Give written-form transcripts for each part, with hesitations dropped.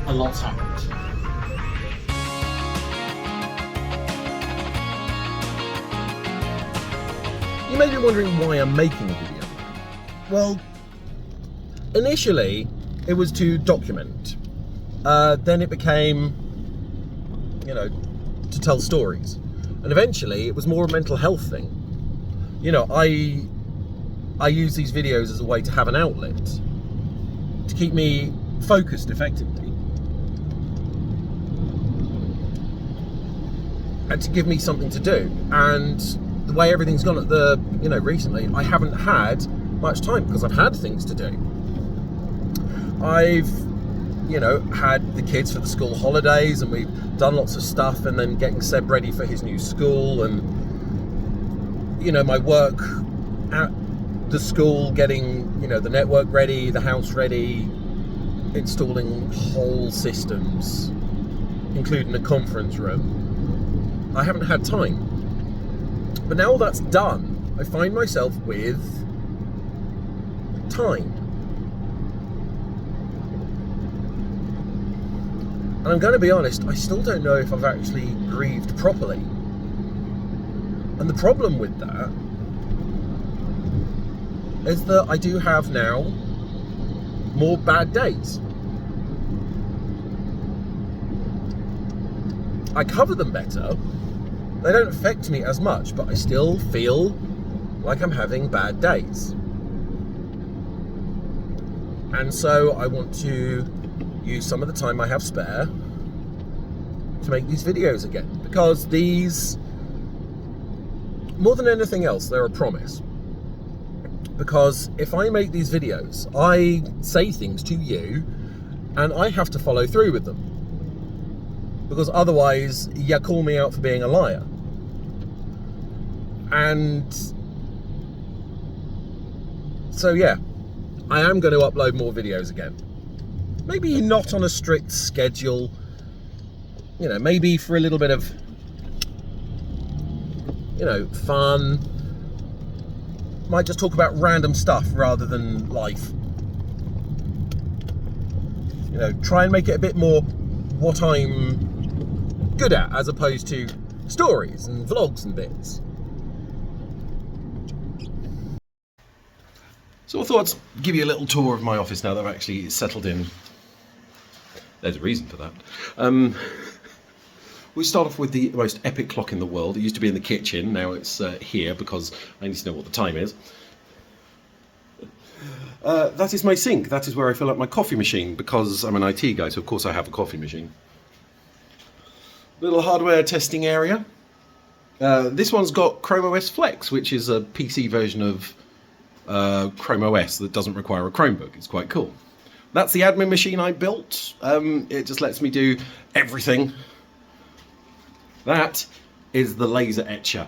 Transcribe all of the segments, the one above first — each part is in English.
a lot's happened. You may be wondering why I'm making a video. Well, initially it was to document. Then it became, to tell stories. And eventually it was more a mental health thing. I use these videos as a way to have an outlet, to keep me focused effectively, and to give me something to do. And the way everything's gone recently, I haven't had much time because I've had things to do. I've, had the kids for the school holidays, and we've done lots of stuff, and then getting Seb ready for his new school, and, my work at the school, getting, the network ready, the house ready, installing whole systems, including a conference room. I haven't had time. But now all that's done, I find myself with time. And I'm going to be honest, I still don't know if I've actually grieved properly. And the problem with that is that I do have now more bad days. I cover them better. They don't affect me as much, but I still feel like I'm having bad days. And so I want to use some of the time I have spare to make these videos again, because these, more than anything else, they're a promise. Because if I make these videos, I say things to you and I have to follow through with them, because otherwise you call me out for being a liar. And so yeah, I am going to upload more videos again. Maybe not on a strict schedule, maybe for a little bit of, fun. Might just talk about random stuff rather than life. Try and make it a bit more what I'm good at, as opposed to stories and vlogs and bits. So I thought I'd give you a little tour of my office now that I've actually settled in. There's a reason for that. We start off with the most epic clock in the world. It used to be in the kitchen, now it's here because I need to know what the time is. That is my sink. That is where I fill up my coffee machine, because I'm an IT guy, so of course I have a coffee machine. Little hardware testing area. This one's got Chrome OS Flex, which is a PC version of Chrome OS that doesn't require a Chromebook. It's quite cool. That's the admin machine I built. It just lets me do everything. That is the laser etcher.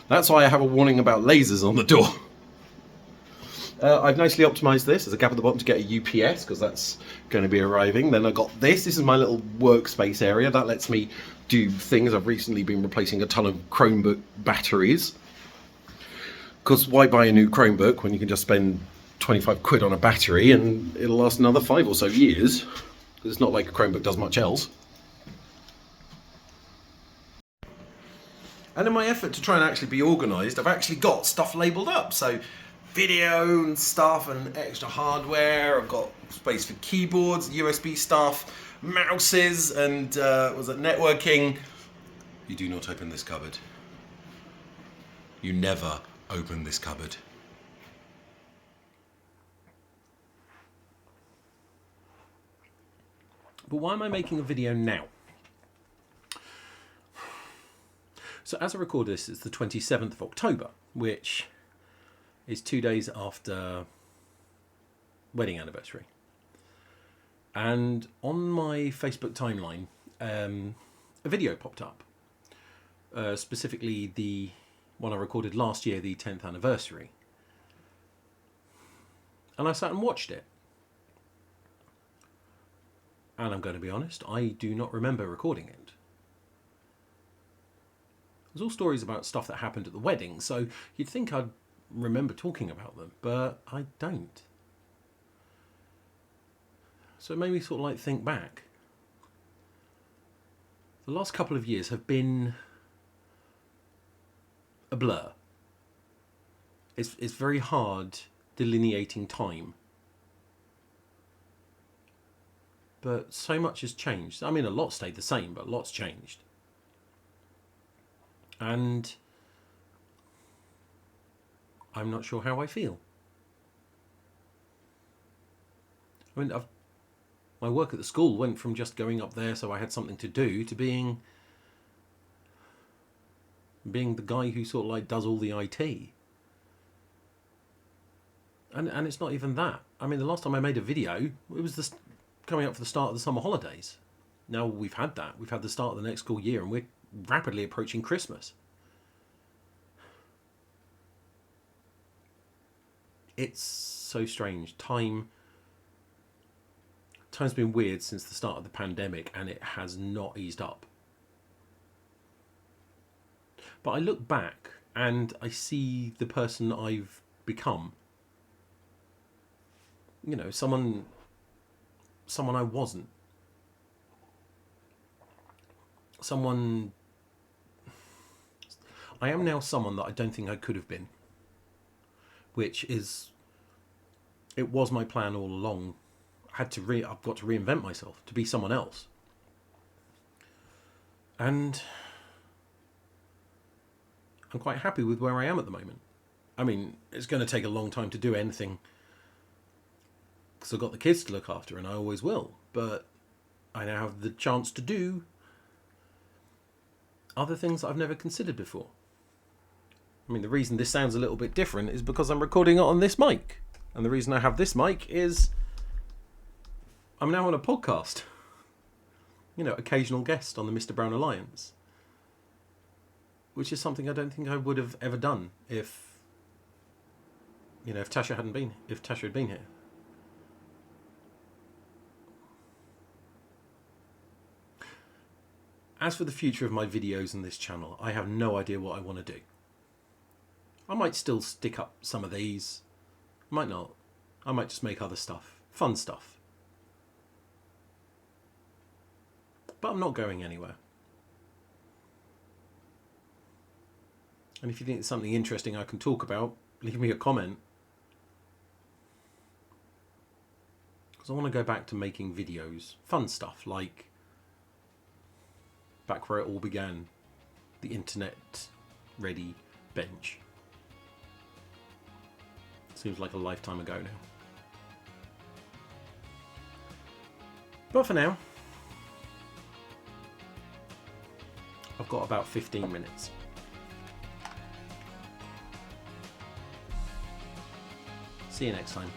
That's why I have a warning about lasers on the door. I've nicely optimized this. There's a gap at the bottom to get a UPS, because that's going to be arriving. Then I got this. This is my little workspace area. That lets me do things. I've recently been replacing a ton of Chromebook batteries. Because why buy a new Chromebook when you can just spend 25 quid on a battery and it'll last another 5 or so years? It's not like a Chromebook does much else. And in my effort to try and actually be organised, I've actually got stuff labelled up. So video and stuff and extra hardware. I've got space for keyboards, USB stuff, mouses, and networking. You do not open this cupboard. You never open this cupboard. But why am I making a video now? So as I record this, it's the 27th of October, which is 2 days after wedding anniversary. And on my Facebook timeline, a video popped up, specifically the one I recorded last year, the 10th anniversary. And I sat and watched it. And I'm going to be honest, I do not remember recording it. It was all stories about stuff that happened at the wedding, so you'd think I'd remember talking about them, but I don't. So it made me sort of like think back. The last couple of years have been a blur. It's very hard delineating time. But so much has changed. I mean, a lot stayed the same, but a lot's changed. And I'm not sure how I feel. I mean, my work at the school went from just going up there so I had something to do to being the guy who sort of like does all the IT. And it's not even that. I mean, the last time I made a video, it was coming up for the start of the summer holidays. Now we've had that. We've had the start of the next school year, and we're rapidly approaching Christmas. It's so strange. Time's been weird since the start of the pandemic, and it has not eased up. But I look back and I see the person I've become. You know, someone I wasn't. I am now someone that I don't think I could have been. Which is, it was my plan all along. I've got to reinvent myself to be someone else. And I'm quite happy with where I am at the moment. I mean, it's going to take a long time to do anything because I've got the kids to look after, and I always will. But I now have the chance to do other things that I've never considered before. I mean, the reason this sounds a little bit different is because I'm recording it on this mic. And the reason I have this mic is I'm now on a podcast. You know, occasional guest on the Mr. Brown Alliance. Which is something I don't think I would have ever done if Tasha had been here. As for the future of my videos and this channel, I have no idea what I want to do. I might still stick up some of these. I might not. I might just make other stuff. Fun stuff. But I'm not going anywhere. And if you think it's something interesting I can talk about, leave me a comment. Because I want to go back to making videos. Fun stuff, like back where it all began. The internet-ready bench. Seems like a lifetime ago now. But for now, I've got about 15 minutes. See you next time.